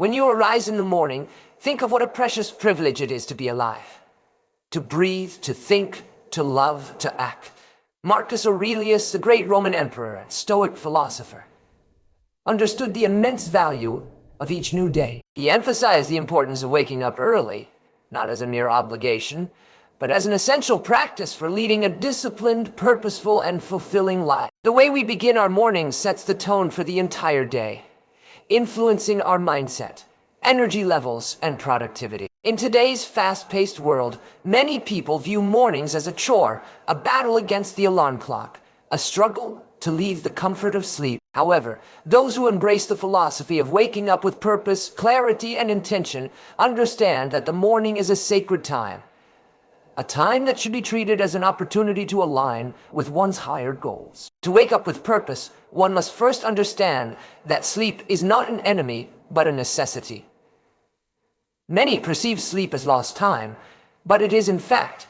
When you arise in the morning, think of what a precious privilege it is to be alive. To breathe, to think, to love, to act. Marcus Aurelius, the great Roman emperor and Stoic philosopher, understood the immense value of each new day. He emphasized the importance of waking up early, not as a mere obligation, but as an essential practice for leading a disciplined, purposeful, and fulfilling life. The way we begin our mornings sets the tone for the entire day, influencing our mindset, energy levels, and productivity. In today's fast-paced world, many people view mornings as a chore, a battle against the alarm clock, a struggle to leave the comfort of sleep. However, those who embrace the philosophy of waking up with purpose, clarity, and intention understand that the morning is a sacred time, a time that should be treated as an opportunity to align with one's higher goals. To wake up with purpose, one must first understand that sleep is not an enemy, but a necessity. Many perceive sleep as lost time, but it is in fact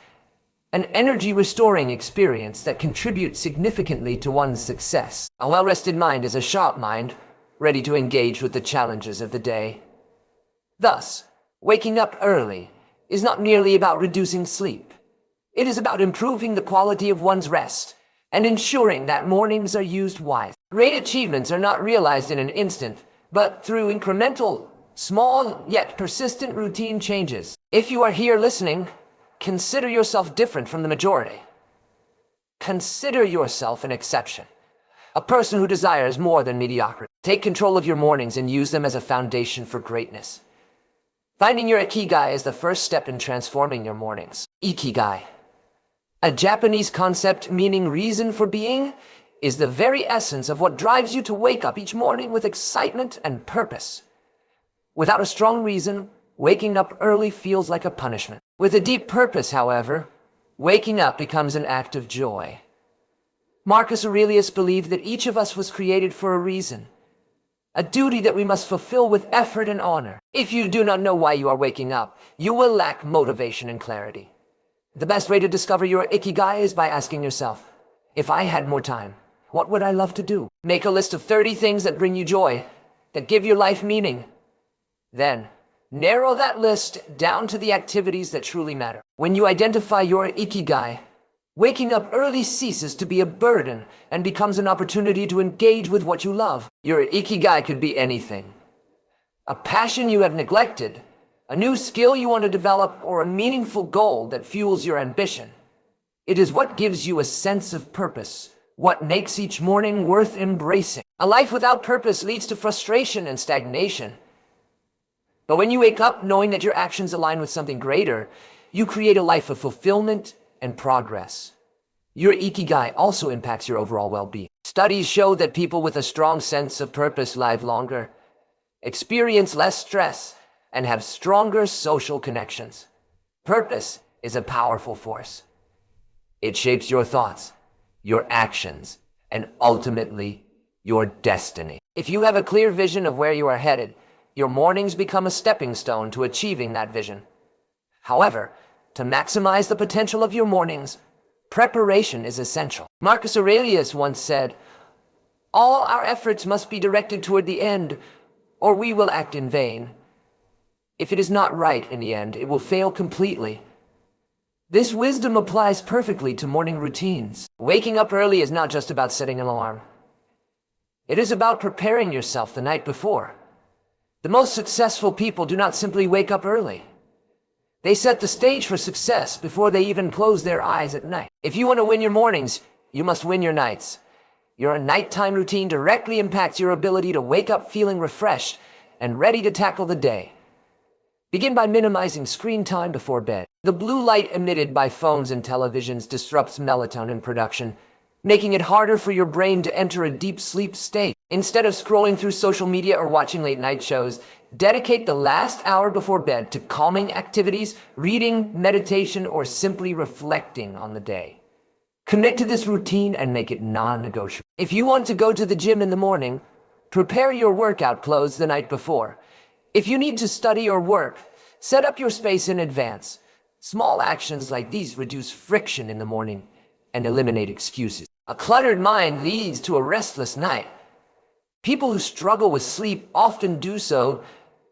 an energy-restoring experience that contributes significantly to one's success. A well-rested mind is a sharp mind, ready to engage with the challenges of the day. Thus, waking up early is not merely about reducing sleep. It is about improving the quality of one's rest and ensuring that mornings are used wisely. Great achievements are not realized in an instant, but through incremental, small yet persistent routine changes. If you are here listening, consider yourself different from the majority. Consider yourself an exception, a person who desires more than mediocrity. Take control of your mornings and use them as a foundation for greatness. Finding your Ikigai is the first step in transforming your mornings. Ikigai, a Japanese concept meaning reason for being, is the very essence of what drives you to wake up each morning with excitement and purpose. Without a strong reason, waking up early feels like a punishment. With a deep purpose, however, waking up becomes an act of joy. Marcus Aurelius believed that each of us was created for a reason, a duty that we must fulfill with effort and honor. If you do not know why you are waking up, you will lack motivation and clarity. The best way to discover your Ikigai is by asking yourself, if I had more time, what would I love to do? Make a list of 30 things that bring you joy, that give your life meaning. Then, narrow that list down to the activities that truly matter. When you identify your Ikigai, waking up early ceases to be a burden and becomes an opportunity to engage with what you love. Your Ikigai could be anything. A passion you have neglected, a new skill you want to develop, or a meaningful goal that fuels your ambition. It is what gives you a sense of purpose, what makes each morning worth embracing. A life without purpose leads to frustration and stagnation. But when you wake up knowing that your actions align with something greater, you create a life of fulfillment and progress. Your Ikigai also impacts your overall well-being. Studies show that people with a strong sense of purpose live longer, experience less stress, and have stronger social connections. Purpose is a powerful force. It shapes your thoughts, your actions, and ultimately, your destiny. If you have a clear vision of where you are headed, your mornings become a stepping stone to achieving that vision. However, to maximize the potential of your mornings, preparation is essential. Marcus Aurelius once said, "All our efforts must be directed toward the end, or we will act in vain. If it is not right in the end, it will fail completely." This wisdom applies perfectly to morning routines. Waking up early is not just about setting an alarm. It is about preparing yourself the night before. The most successful people do not simply wake up early. They set the stage for success before they even close their eyes at night. If you want to win your mornings, you must win your nights. Your nighttime routine directly impacts your ability to wake up feeling refreshed and ready to tackle the day. Begin by minimizing screen time before bed. The blue light emitted by phones and televisions disrupts melatonin production, making it harder for your brain to enter a deep sleep state. Instead of scrolling through social media or watching late-night shows, dedicate the last hour before bed to calming activities, reading, meditation, or simply reflecting on the day. Commit to this routine and make it non-negotiable. If you want to go to the gym in the morning, prepare your workout clothes the night before. If you need to study or work, set up your space in advance. Small actions like these reduce friction in the morning and eliminate excuses. A cluttered mind leads to a restless night. People who struggle with sleep often do so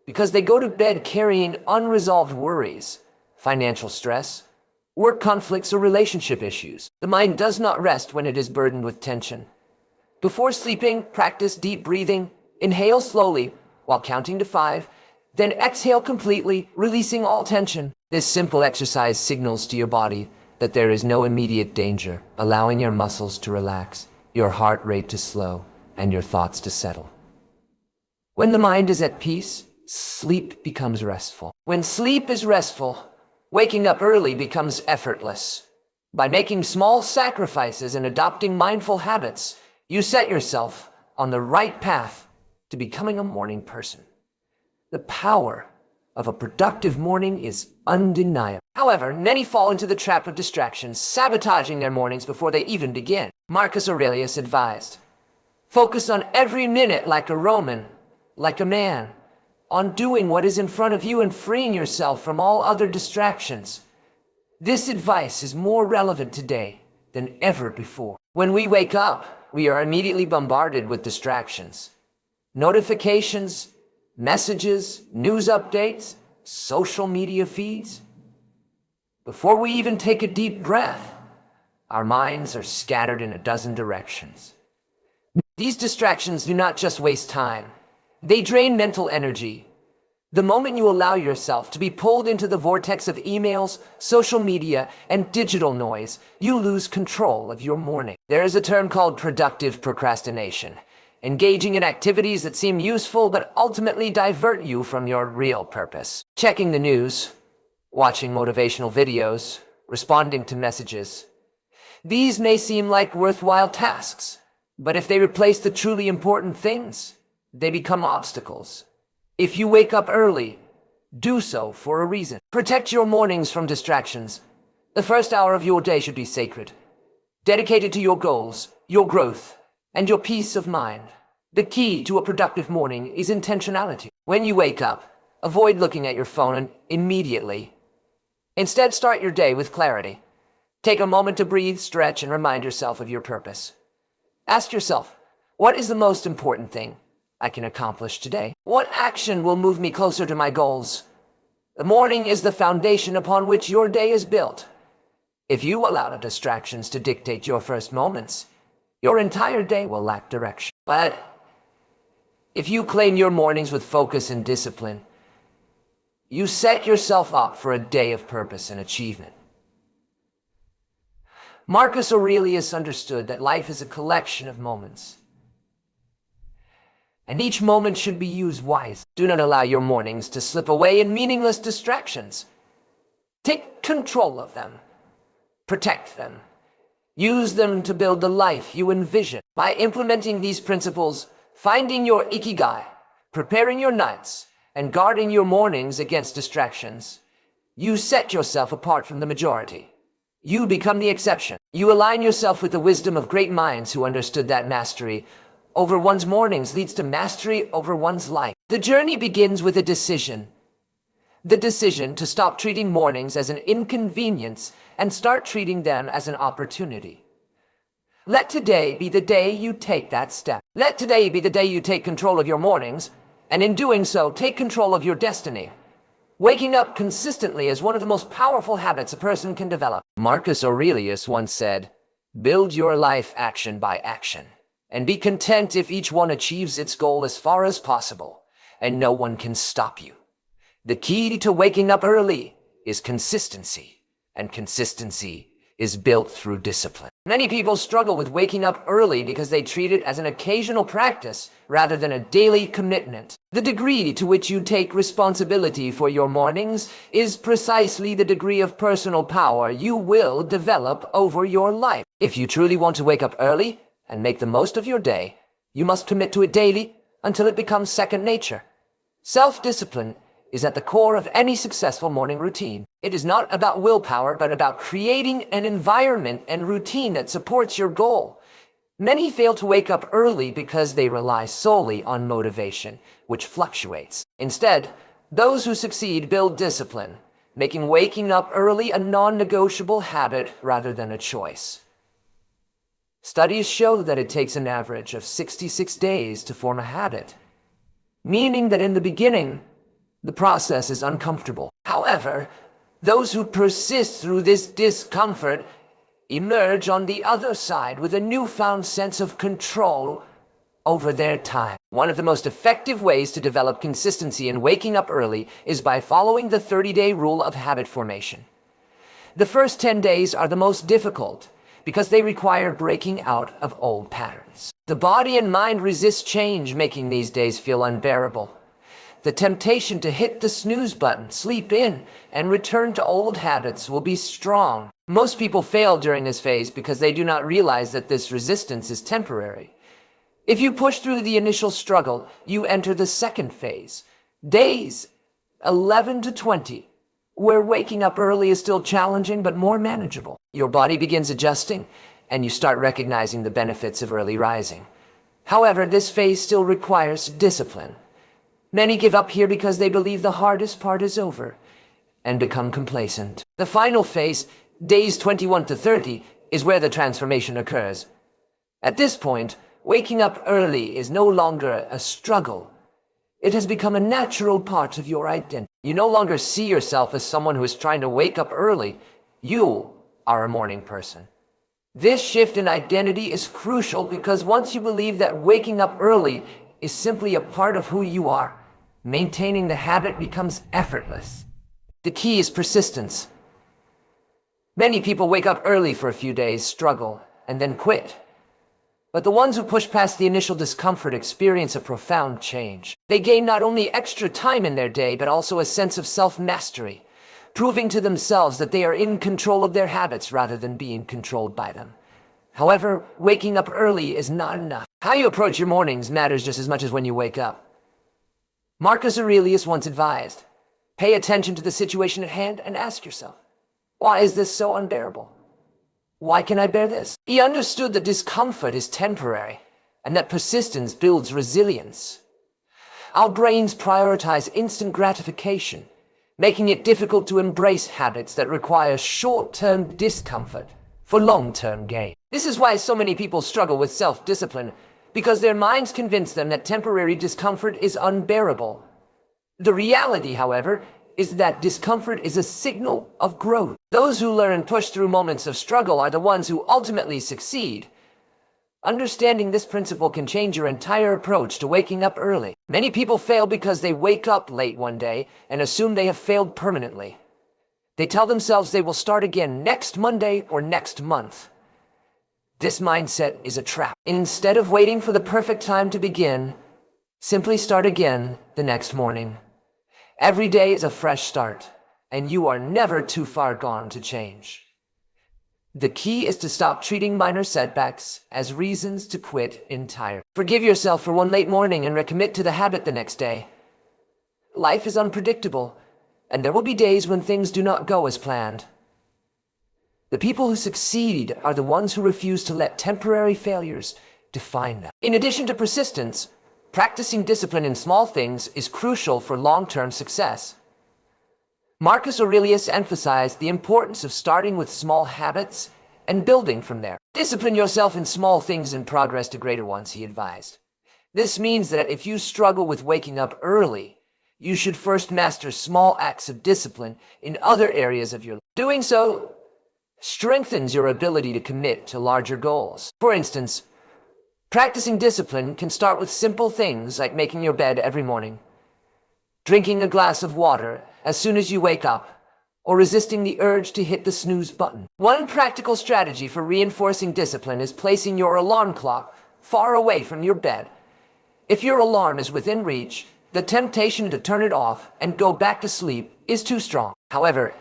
because they go to bed carrying unresolved worries, financial stress, work conflicts, or relationship issues. The mind does not rest when it is burdened with tension. Before sleeping, practice deep breathing. Inhale slowly while counting to 5, then exhale completely, releasing all tension. This simple exercise signals to your body that there is no immediate danger, allowing your muscles to relax, your heart rate to slow, and your thoughts to settle. When the mind is at peace, sleep becomes restful. When sleep is restful, waking up early becomes effortless. By making small sacrifices and adopting mindful habits, you set yourself on the right path to becoming a morning person. The power of a productive morning is undeniable. However, many fall into the trap of distractions, sabotaging their mornings before they even begin. Marcus Aurelius advised, "Focus on every minute like a Roman, like a man, on doing what is in front of you and freeing yourself from all other distractions." This advice is more relevant today than ever before. When we wake up, we are immediately bombarded with distractions. Notifications, messages, news updates, social media feeds. Before we even take a deep breath, our minds are scattered in a dozen directions. These distractions do not just waste time. They drain mental energy. The moment you allow yourself to be pulled into the vortex of emails, social media, and digital noise, you lose control of your morning. There is a term called productive procrastination, engaging in activities that seem useful but ultimately divert you from your real purpose. Checking the news, watching motivational videos, responding to messages. These may seem like worthwhile tasks, but if they replace the truly important things, they become obstacles. If you wake up early, do so for a reason. Protect your mornings from distractions. The first hour of your day should be sacred, dedicated to your goals, your growth, and your peace of mind. The key to a productive morning is intentionality. When you wake up, avoid looking at your phone immediately. Instead, start your day with clarity. Take a moment to breathe, stretch, and remind yourself of your purpose. Ask yourself, what is the most important thing I can accomplish today? What action will move me closer to my goals? The morning is the foundation upon which your day is built. If you allow the distractions to dictate your first moments, your entire day will lack direction. But if you claim your mornings with focus and discipline, you set yourself up for a day of purpose and achievement. Marcus Aurelius understood that life is a collection of moments, and each moment should be used wisely. Do not allow your mornings to slip away in meaningless distractions. Take control of them. Protect them. Use them to build the life you envision. By implementing these principles, finding your Ikigai, preparing your nights, and guarding your mornings against distractions, you set yourself apart from the majority. You become the exception. You align yourself with the wisdom of great minds who understood that mastery over one's mornings leads to mastery over one's life. The journey begins with a decision. The decision to stop treating mornings as an inconvenience and start treating them as an opportunity. Let today be the day you take that step. Let today be the day you take control of your mornings, and in doing so, take control of your destiny. Waking up consistently is one of the most powerful habits a person can develop. Marcus Aurelius once said, "Build your life action by action, and be content if each one achieves its goal as far as possible, and no one can stop you." The key to waking up early is consistency, and consistency is built through discipline. Many people struggle with waking up early because they treat it as an occasional practice rather than a daily commitment. The degree to which you take responsibility for your mornings is precisely the degree of personal power you will develop over your life. If you truly want to wake up early and make the most of your day, you must commit to it daily until it becomes second nature. Self-discipline is at the core of any successful morning routine. It is not about willpower, but about creating an environment and routine that supports your goal. Many fail to wake up early because they rely solely on motivation, which fluctuates. Instead, those who succeed build discipline, making waking up early a non-negotiable habit rather than a choice. Studies show that it takes an average of 66 days to form a habit, meaning that in the beginning, The process is uncomfortable. However, those who persist through this discomfort emerge on the other side with a newfound sense of control over their time. One of the most effective ways to develop consistency in waking up early is by following the 30-day rule of habit formation. The first 10 days are the most difficult because they require breaking out of old patterns. The body and mind resist change, making these days feel unbearable. The temptation to hit the snooze button, sleep in, and return to old habits will be strong. Most people fail during this phase because they do not realize that this resistance is temporary. If you push through the initial struggle, you enter the second phase, days 11 to 20, where waking up early is still challenging but more manageable. Your body begins adjusting, and you start recognizing the benefits of early rising. However, this phase still requires discipline. Many give up here because they believe the hardest part is over and become complacent. The final phase, days 21 to 30, is where the transformation occurs. At this point, waking up early is no longer a struggle. It has become a natural part of your identity. You no longer see yourself as someone who is trying to wake up early. You are a morning person. This shift in identity is crucial because once you believe that waking up early is simply a part of who you are, maintaining the habit becomes effortless. The key is persistence. Many people wake up early for a few days, struggle, and then quit. But the ones who push past the initial discomfort experience a profound change. They gain not only extra time in their day, but also a sense of self-mastery, proving to themselves that they are in control of their habits rather than being controlled by them. However, waking up early is not enough. How you approach your mornings matters just as much as when you wake up. Marcus Aurelius once advised, pay attention to the situation at hand and ask yourself, why is this so unbearable? Why can I bear this? He understood that discomfort is temporary and that persistence builds resilience. Our brains prioritize instant gratification, making it difficult to embrace habits that require short-term discomfort for long-term gain. This is why so many people struggle with self-discipline, because their minds convince them that temporary discomfort is unbearable. The reality, however, is that discomfort is a signal of growth. Those who learn and push through moments of struggle are the ones who ultimately succeed. Understanding this principle can change your entire approach to waking up early. Many people fail because they wake up late one day and assume they have failed permanently. They tell themselves they will start again next Monday or next month. This mindset is a trap. Instead of waiting for the perfect time to begin, simply start again the next morning. Every day is a fresh start, and you are never too far gone to change. The key is to stop treating minor setbacks as reasons to quit entirely. Forgive yourself for one late morning and recommit to the habit the next day. Life is unpredictable, and there will be days when things do not go as planned. The people who succeed are the ones who refuse to let temporary failures define them. In addition to persistence, practicing discipline in small things is crucial for long-term success. Marcus Aurelius emphasized the importance of starting with small habits and building from there. Discipline yourself in small things in progress to greater ones, he advised. This means that if you struggle with waking up early, you should first master small acts of discipline in other areas of your life. Doing so strengthens your ability to commit to larger goals. For instance, practicing discipline can start with simple things like making your bed every morning, drinking a glass of water as soon as you wake up, or resisting the urge to hit the snooze button. One practical strategy for reinforcing discipline is placing your alarm clock far away from your bed. If your alarm is within reach, the temptation to turn it off and go back to sleep is too strong. However,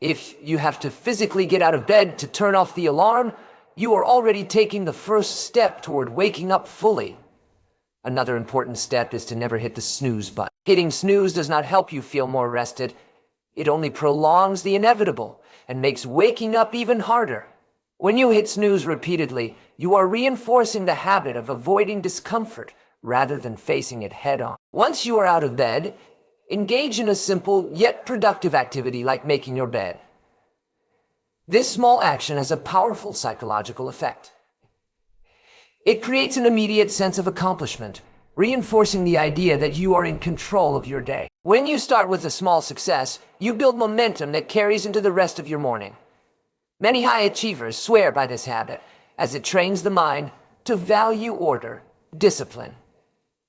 if you have to physically get out of bed to turn off the alarm, you are already taking the first step toward waking up fully. Another important step is to never hit the snooze button. Hitting snooze does not help you feel more rested. It only prolongs the inevitable and makes waking up even harder. When you hit snooze repeatedly, you are reinforcing the habit of avoiding discomfort rather than facing it head-on. Once you are out of bed, engage in a simple yet productive activity like making your bed. This small action has a powerful psychological effect. It creates an immediate sense of accomplishment, reinforcing the idea that you are in control of your day. When you start with a small success, you build momentum that carries into the rest of your morning. Many high achievers swear by this habit, as it trains the mind to value order, discipline,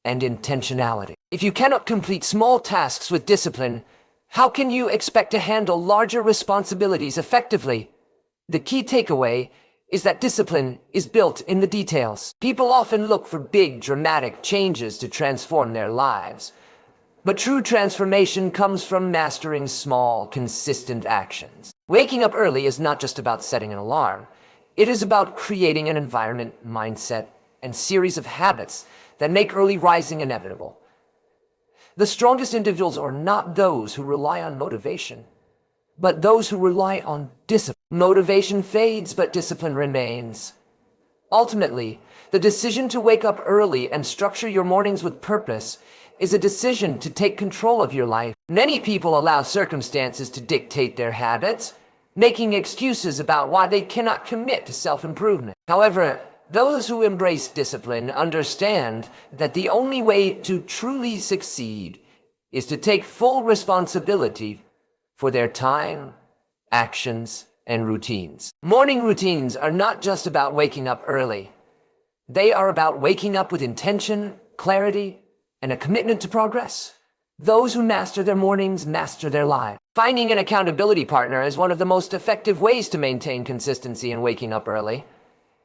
and intentionality. If you cannot complete small tasks with discipline, how can you expect to handle larger responsibilities effectively? The key takeaway is that discipline is built in the details. People often look for big, dramatic changes to transform their lives. But true transformation comes from mastering small, consistent actions. Waking up early is not just about setting an alarm. It is about creating an environment, mindset, and series of habits that make early rising inevitable. The strongest individuals are not those who rely on motivation, but those who rely on discipline. Motivation fades, but discipline remains. Ultimately, the decision to wake up early and structure your mornings with purpose is a decision to take control of your life. Many people allow circumstances to dictate their habits, making excuses about why they cannot commit to self-improvement. However, those who embrace discipline understand that the only way to truly succeed is to take full responsibility for their time, actions, and routines. Morning routines are not just about waking up early. They are about waking up with intention, clarity, and a commitment to progress. Those who master their mornings master their lives. Finding an accountability partner is one of the most effective ways to maintain consistency in waking up early.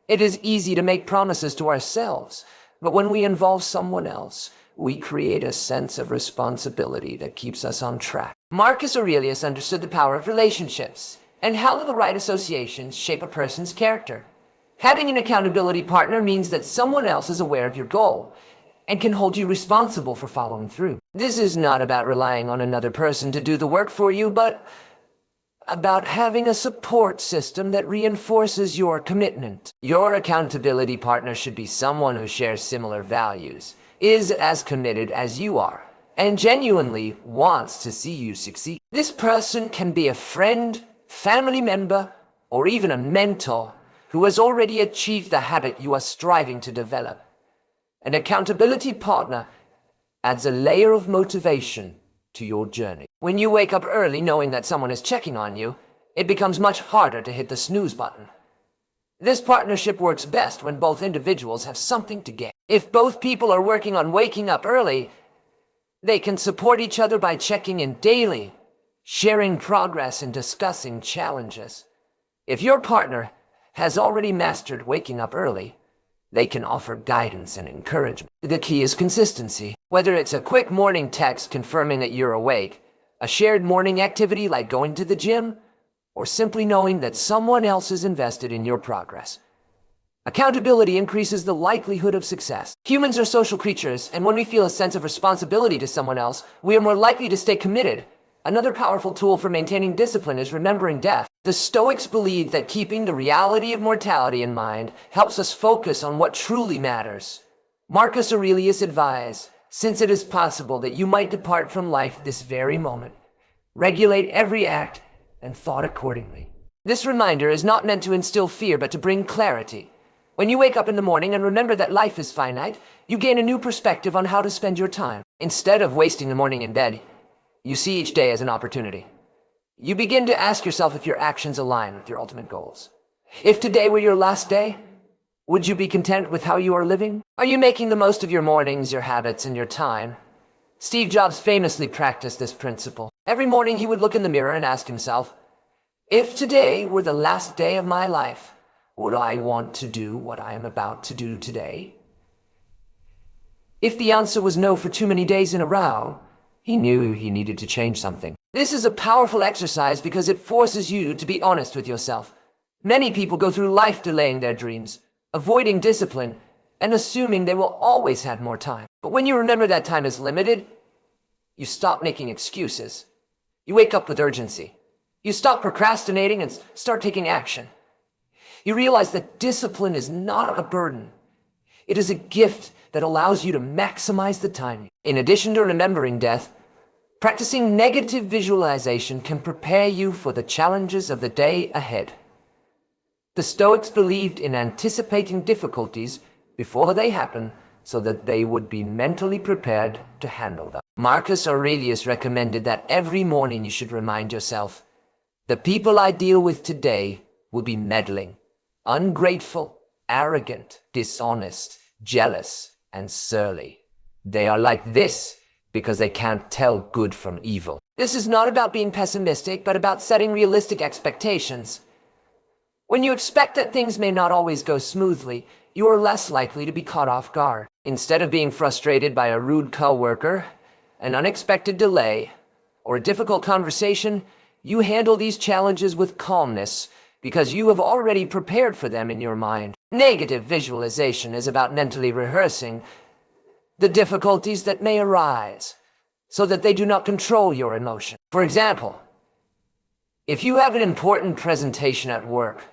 It is easy to make promises to ourselves, but when we involve someone else, we create a sense of responsibility that keeps us on track. Marcus Aurelius understood the power of relationships and how the right associations shape a person's character. Having an accountability partner means that someone else is aware of your goal and can hold you responsible for following through. This is not about relying on another person to do the work for you, but about having a support system that reinforces your commitment. Your accountability partner should be someone who shares similar values, is as committed as you are, and genuinely wants to see you succeed. This person can be a friend, family member, or even a mentor who has already achieved the habit you are striving to develop. An accountability partner adds a layer of motivation to your journey. When you wake up early knowing that someone is checking on you, it becomes much harder to hit the snooze button. This partnership works best when both individuals have something to gain. If both people are working on waking up early, they can support each other by checking in daily, sharing progress, and discussing challenges. If your partner has already mastered waking up early, they can offer guidance and encouragement. The key is consistency. Whether it's a quick morning text confirming that you're awake, a shared morning activity like going to the gym, or simply knowing that someone else is invested in your progress. Accountability increases the likelihood of success. Humans are social creatures, and when we feel a sense of responsibility to someone else, we are more likely to stay committed. Another powerful tool for maintaining discipline is remembering death. The Stoics believed that keeping the reality of mortality in mind helps us focus on what truly matters. Marcus Aurelius advised, since it is possible that you might depart from life this very moment, regulate every act and thought accordingly. This reminder is not meant to instill fear, but to bring clarity. When you wake up in the morning and remember that life is finite, you gain a new perspective on how to spend your time. Instead of wasting the morning in bed, you see each day as an opportunity. You begin to ask yourself if your actions align with your ultimate goals. If today were your last day, would you be content with how you are living? Are you making the most of your mornings, your habits, and your time? Steve Jobs famously practiced this principle. Every morning he would look in the mirror and ask himself, if today were the last day of my life, would I want to do what I am about to do today? If the answer was no for too many days in a row, he knew he needed to change something. This is a powerful exercise because it forces you to be honest with yourself. Many people go through life delaying their dreams, avoiding discipline, and assuming they will always have more time. But when you remember that time is limited, you stop making excuses. You wake up with urgency. You stop procrastinating and start taking action. You realize that discipline is not a burden. It is a gift that allows you to maximize the time. In addition to remembering death, practicing negative visualization can prepare you for the challenges of the day ahead. The Stoics believed in anticipating difficulties before they happen so that they would be mentally prepared to handle them. Marcus Aurelius recommended that every morning you should remind yourself, the people I deal with today will be meddling, ungrateful, arrogant, dishonest, jealous, and surly. They are like this because they can't tell good from evil. This is not about being pessimistic, but about setting realistic expectations. When you expect that things may not always go smoothly, you are less likely to be caught off guard. Instead of being frustrated by a rude coworker, an unexpected delay, or a difficult conversation, you handle these challenges with calmness because you have already prepared for them in your mind. Negative visualization is about mentally rehearsing the difficulties that may arise so that they do not control your emotion. For example, if you have an important presentation at work,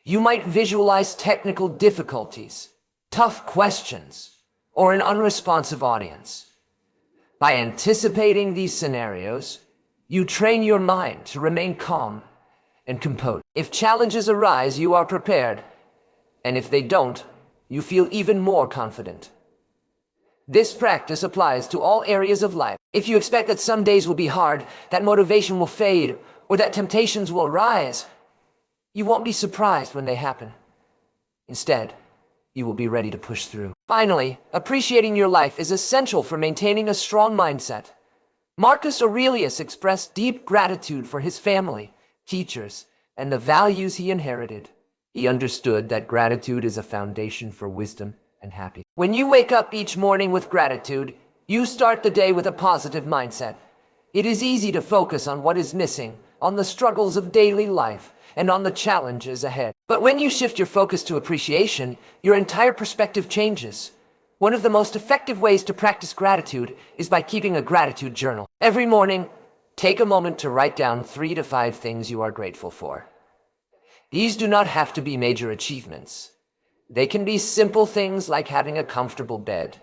you might visualize technical difficulties, tough questions, or an unresponsive audience. By anticipating these scenarios, you train your mind to remain calm and composed. If challenges arise, you are prepared, and if they don't, you feel even more confident. This practice applies to all areas of life. If you expect that some days will be hard, that motivation will fade, or that temptations will rise, you won't be surprised when they happen. Instead, you will be ready to push through. Finally, appreciating your life is essential for maintaining a strong mindset. Marcus Aurelius expressed deep gratitude for his family, teachers, and the values he inherited. He understood that gratitude is a foundation for wisdom and happiness. When you wake up each morning with gratitude, you start the day with a positive mindset. It is easy to focus on what is missing, on the struggles of daily life, and on the challenges ahead. But when you shift your focus to appreciation, your entire perspective changes. One of the most effective ways to practice gratitude is by keeping a gratitude journal. Every morning, take a moment to write down 3 to 5 things you are grateful for. These do not have to be major achievements. They can be simple things like having a comfortable bed,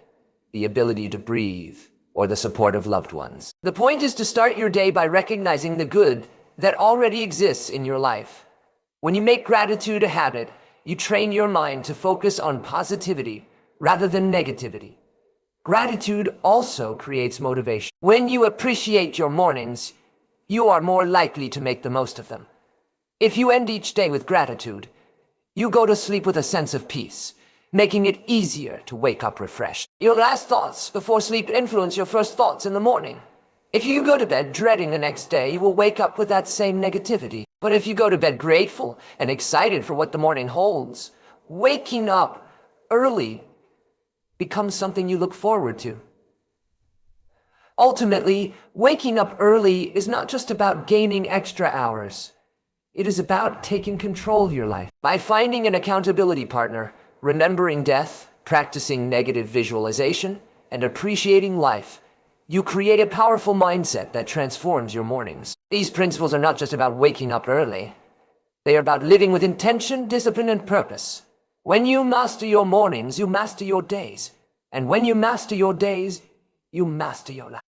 the ability to breathe, or the support of loved ones. The point is to start your day by recognizing the good that already exists in your life. When you make gratitude a habit, you train your mind to focus on positivity rather than negativity. Gratitude also creates motivation. When you appreciate your mornings, you are more likely to make the most of them. If you end each day with gratitude, you go to sleep with a sense of peace, making it easier to wake up refreshed. Your last thoughts before sleep influence your first thoughts in the morning. If you go to bed dreading the next day, you will wake up with that same negativity. But if you go to bed grateful and excited for what the morning holds, waking up early becomes something you look forward to. Ultimately, waking up early is not just about gaining extra hours. It is about taking control of your life. By finding an accountability partner, remembering death, practicing negative visualization, and appreciating life, you create a powerful mindset that transforms your mornings. These principles are not just about waking up early. They are about living with intention, discipline, and purpose. When you master your mornings, you master your days. And when you master your days, you master your life.